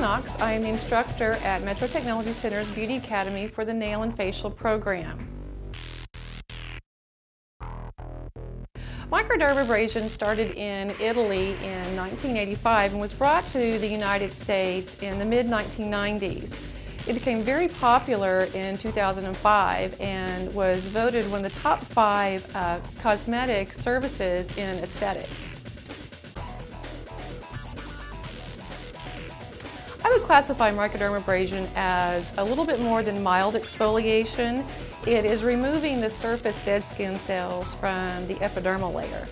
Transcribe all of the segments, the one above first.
Knox. I am the instructor at Metrotechnology Center's Beauty Academy for the Nail and Facial program. Microderm Abrasion started in Italy in 1985 and was brought to the United States in the mid-1990s. It became very popular in 2005 and was voted one of the top 5 cosmetic services in aesthetics. I would classify microderm abrasion as a little bit more than mild exfoliation. It is removing the surface dead skin cells from the epidermal layer.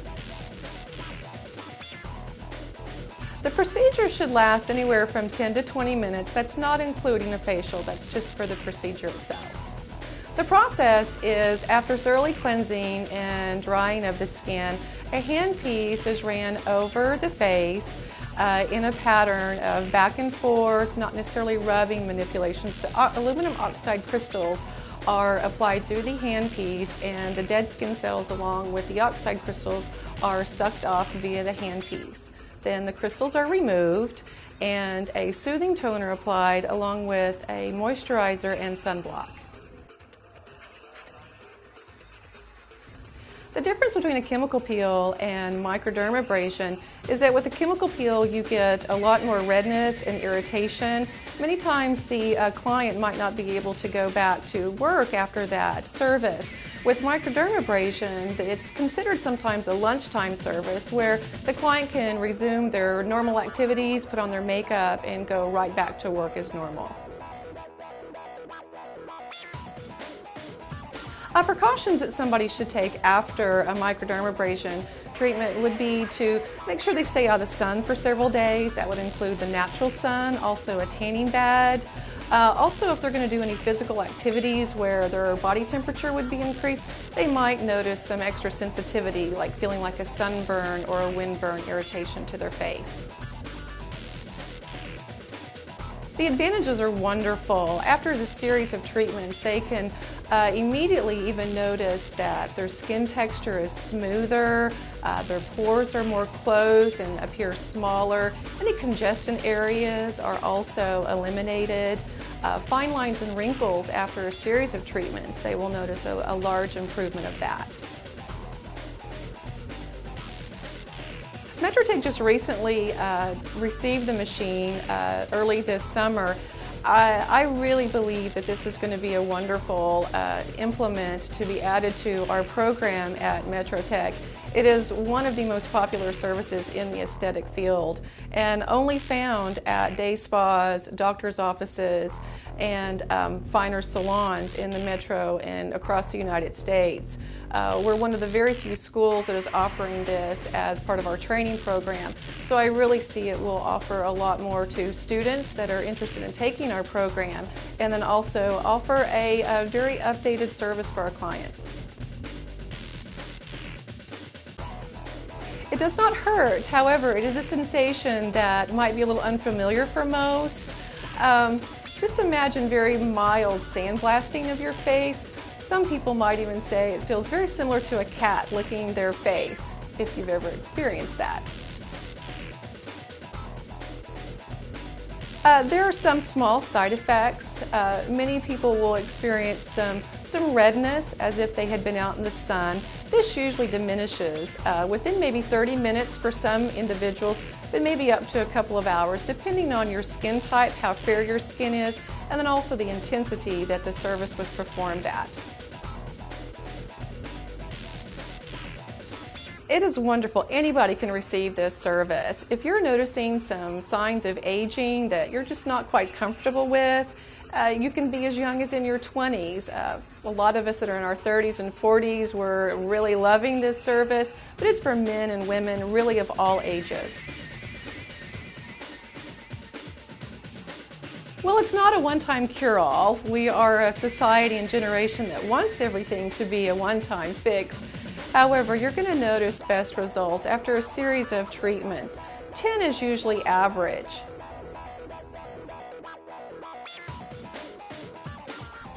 The procedure should last anywhere from 10 to 20 minutes. That's not including a facial, that's just for the procedure itself. The process is, after thoroughly cleansing and drying of the skin, a handpiece is ran over the face in a pattern of back and forth, not necessarily rubbing manipulations. The aluminum oxide crystals are applied through the handpiece, and the dead skin cells along with the oxide crystals are sucked off via the handpiece. Then the crystals are removed and a soothing toner applied along with a moisturizer and sunblock. The difference between a chemical peel and microderm abrasion is that with a chemical peel you get a lot more redness and irritation. Many times the client might not be able to go back to work after that service. With microderm abrasion, it's considered sometimes a lunchtime service where the client can resume their normal activities, put on their makeup, and go right back to work as normal. Precautions that somebody should take after a microderm abrasion treatment would be to make sure they stay out of sun for several days. That would include the natural sun, also a tanning bed. Also, if they're going to do any physical activities where their body temperature would be increased, they might notice some extra sensitivity, like feeling like a sunburn or a windburn irritation to their face. The advantages are wonderful. After the series of treatments, they can immediately even notice that their skin texture is smoother, their pores are more closed and appear smaller. Any congestion areas are also eliminated. Fine lines and wrinkles after a series of treatments, they will notice a large improvement of that. Metrotech just recently received the machine early this summer. I really believe that this is going to be a wonderful implement to be added to our program at Metrotech. It is one of the most popular services in the aesthetic field and only found at day spas, doctor's offices, and finer salons in the metro and across the United States. We're one of the very few schools that is offering this as part of our training program, so I really see it will offer a lot more to students that are interested in taking our program, and then also offer a very updated service for our clients. It does not hurt, however, it is a sensation that might be a little unfamiliar for most. Just imagine very mild sandblasting of your face. Some people might even say it feels very similar to a cat licking their face, if you've ever experienced that. There are some small side effects. Many people will experience some redness as if they had been out in the sun. This usually diminishes within maybe 30 minutes for some individuals, but maybe up to a couple of hours, depending on your skin type, how fair your skin is, and then also the intensity that the service was performed at. It is wonderful. Anybody can receive this service. If you're noticing some signs of aging that you're just not quite comfortable with, you can be as young as in your 20s. A lot of us that are in our 30s and 40s, we're really loving this service, but it's for men and women really of all ages. Well, it's not a one-time cure-all. We are a society and generation that wants everything to be a one-time fix. However, you're going to notice best results after a series of treatments. 10 is usually average.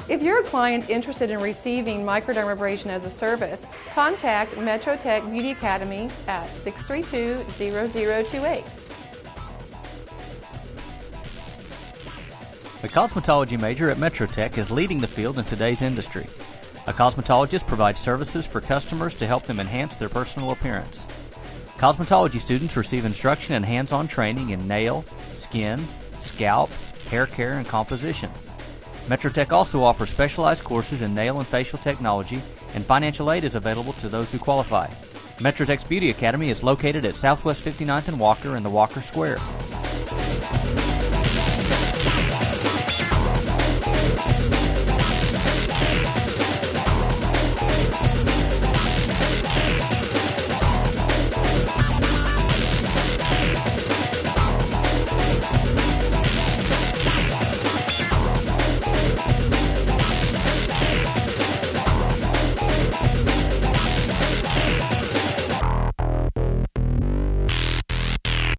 If you're a client interested in receiving microderm abrasion as a service, contact Metrotech Beauty Academy at 632-0028. The cosmetology major at Metrotech is leading the field in today's industry. A cosmetologist provides services for customers to help them enhance their personal appearance. Cosmetology students receive instruction and hands-on training in nail, skin, scalp, hair care, and composition. Metrotech also offers specialized courses in nail and facial technology, and financial aid is available to those who qualify. Metrotech's Beauty Academy is located at Southwest 59th and Walker in the Walker Square.